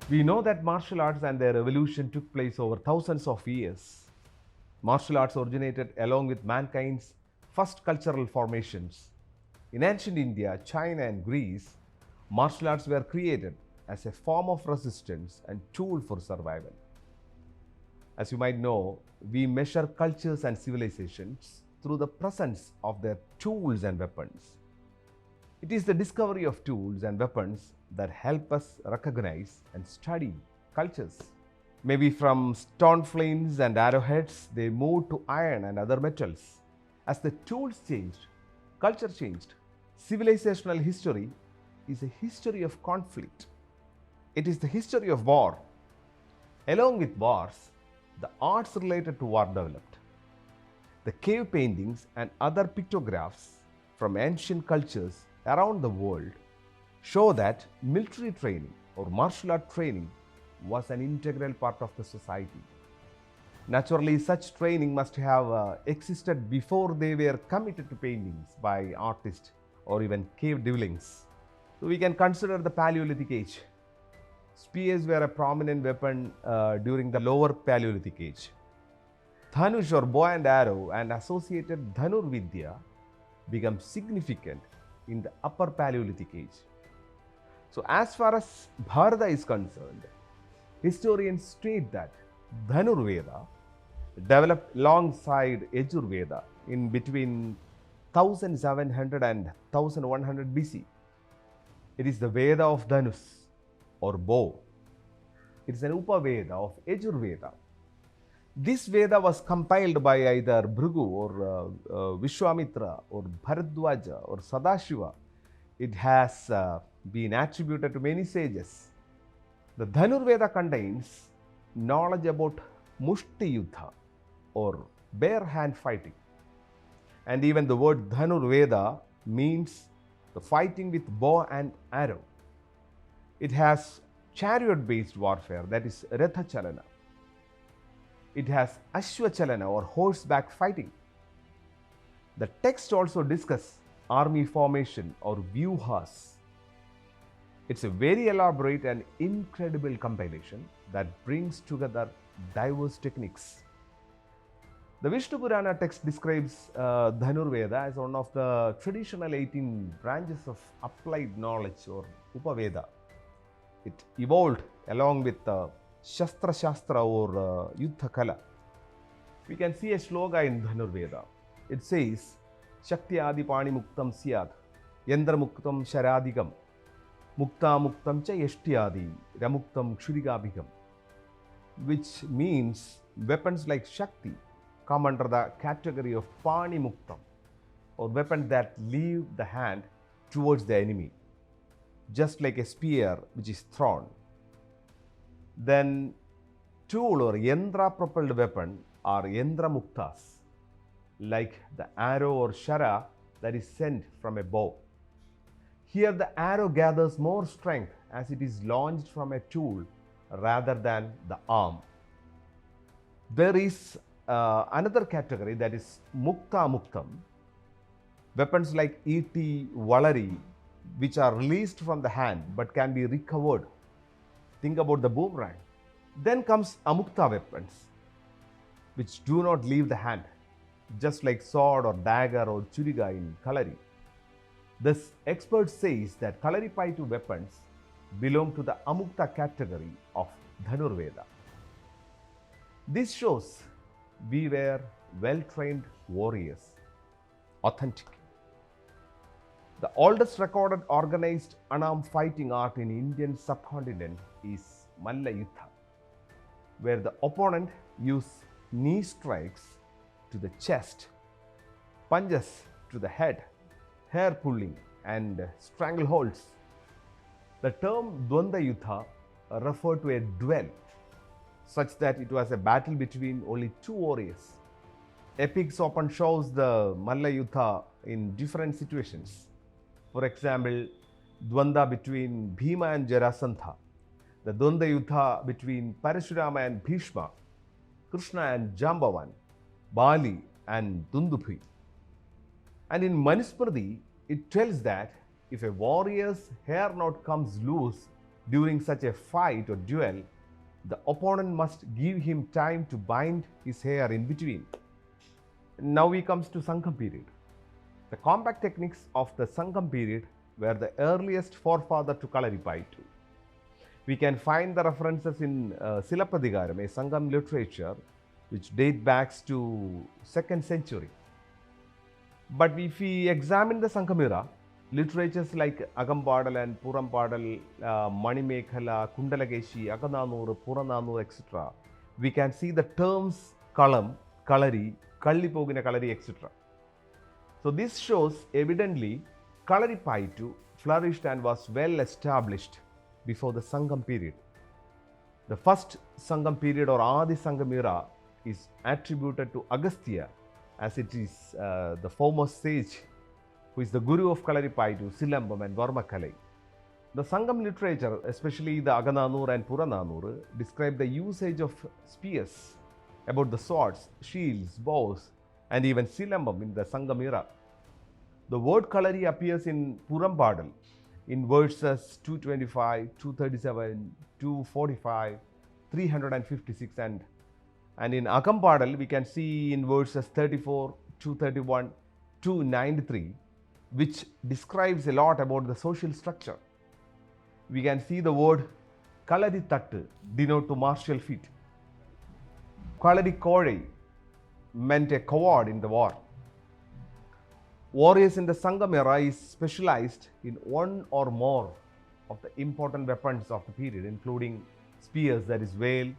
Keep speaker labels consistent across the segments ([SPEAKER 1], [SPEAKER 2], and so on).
[SPEAKER 1] We know that martial arts and their evolution took place over thousands of years. Martial arts originated along with mankind's first cultural formations. In ancient India, China, and Greece, martial arts were created as a form of resistance and tool for survival. As you might know, we measure cultures and civilizations through the presence of their tools and weapons. It is the discovery of tools and weapons that help us recognize and study cultures. Maybe from stone flames and arrowheads, they moved to iron and other metals. As the tools changed, culture changed. Civilizational history is a history of conflict. It is the history of war. Along with wars, the arts related to war developed. The cave paintings and other pictographs from ancient cultures around the world show that military training or martial art training was an integral part of the society. Naturally, such training must have existed before they were committed to paintings by artists or even cave dwellings. So we can consider the Paleolithic Age. Spears were a prominent weapon during the lower Paleolithic Age. Dhanush or bow and arrow and associated Dhanur Vidya become significant in the upper Paleolithic Age. So, as far as Bharata is concerned, historians state that Dhanur Veda developed alongside Yajur Veda in between 1700 and 1100 BC. It is the Veda of Dhanus or bow. It is an Upaveda of Yajur Veda. This Veda was compiled by either Bhrigu or Vishwamitra or Bharadwaja or Sadashiva. It has been attributed to many sages. The Dhanur Veda contains knowledge about Mushti Yuddha or bare hand fighting. And even the word Dhanur Veda means the fighting with bow and arrow. It has chariot based warfare, that is Ratha Chalana. It has Ashwa Chalana or horseback fighting. The text also discusses army formation or vyuhas. It's a very elaborate and incredible compilation that brings together diverse techniques. The Vishnu Purana text describes Dhanur Veda as one of the traditional 18 branches of applied knowledge or Upaveda. It evolved along with Shastra Shastra or Yuddha Kala. We can see a shloka in Dhanur Veda. It says, Shakti Adi Pani Muktam Syad, Yandra Muktam Sharadigam, Mukta Muktam Cha Yashti Adi, Ramuktam Kshurigabhigam, which means weapons like Shakti come under the category of Pani Muktam or weapons that leave the hand towards the enemy, just like a spear which is thrown. Then tool or Yandra propelled weapon are Yandra Muktas, like the arrow or Shara that is sent from a bow. Here the arrow gathers more strength as it is launched from a tool rather than the arm. There is another category that is Mukta Muktam, weapons like Iti, Valari, which are released from the hand but can be recovered. Think about the boomerang. Then comes Amukta weapons, which do not leave the hand, just like sword or dagger or churiga in Kalari. This expert says that Kalaripaitu weapons belong to the Amukta category of Dhanur Veda. This shows we were well-trained warriors, authentic. The oldest recorded organized unarmed fighting art in Indian subcontinent is Malla Yuddha, where the opponent uses knee strikes to the chest, punches to the head, hair pulling, and strangleholds. The term Dwanda Yuddha referred to a duel, such that it was a battle between only two warriors. Epics often shows the Malla Yuddha in different situations. For example, Dwanda between Bhima and Jarasandha, the Dwanda Yuddha between Parashurama and Bhishma, Krishna and Jambavan, Bali and Dundupi. And in Manusmriti, it tells that if a warrior's hair knot comes loose During such a fight or duel, the opponent must give him time to bind his hair in between. Now we comes to Sangam period. The combat techniques of the Sangam period were the earliest forefather to Kalaripayattu. We can find the references in Silappadigaram, a Sangam literature which date back to 2nd century. But if we examine the Sangam era, literatures like Agampadal and Purampadal, Manimekhala, Kundalakeshi, Akananur, Purananur, etc., we can see the terms Kalam, Kalari, Kallipogina Kalari, etc. So this shows evidently Kalaripayattu flourished and was well established before the Sangam period. The first Sangam period or Adi Sangam era is attributed to Agastya, as it is the foremost sage who is the guru of Kalaripayattu, Silambam and Varmakalai. The Sangam literature, especially the Agananur and Purananur, describe the usage of spears, about the swords, shields, bows, and even Silambam in the Sangam era. The word Kalari appears in Purampadal in verses 225, 237, 245, 356, and in Agampadal we can see in verses 34, 231, 293, which describes a lot about the social structure. We can see the word Kalari Tattu denote to martial feat. Kalari Kore meant a coward in the war. Warriors in the Sangam era is specialized in one or more of the important weapons of the period, including spears, that is veil,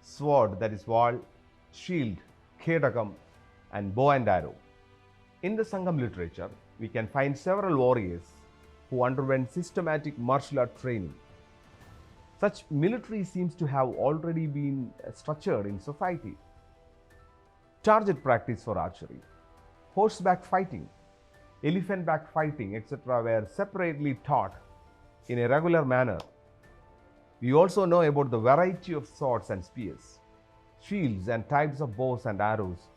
[SPEAKER 1] sword, that is wall, shield, kedagam, and bow and arrow. In the Sangam literature, we can find several warriors who underwent systematic martial art training. Such military seems to have already been structured in society. Target practice for archery, horseback fighting, elephant back fighting, etc. were separately taught in a regular manner. We also know about the variety of swords and spears, shields and types of bows and arrows.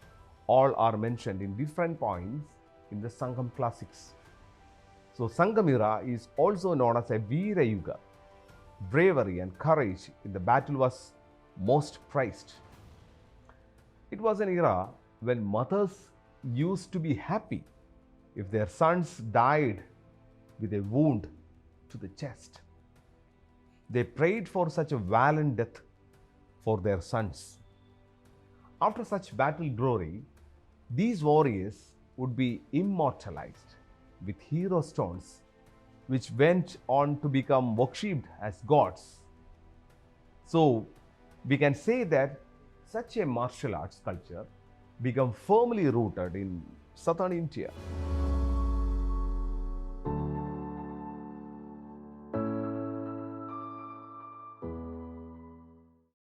[SPEAKER 1] All are mentioned in different points in the Sangam classics. So Sangam era is also known as a Veera Yuga. Bravery and courage in the battle was most prized. It was an era when mothers used to be happy if their sons died with a wound to the chest. They prayed for such a valiant death for their sons. After such battle glory, these warriors would be immortalized with hero stones, which went on to become worshipped as gods. So we can say that such a martial arts culture became firmly rooted in southern India.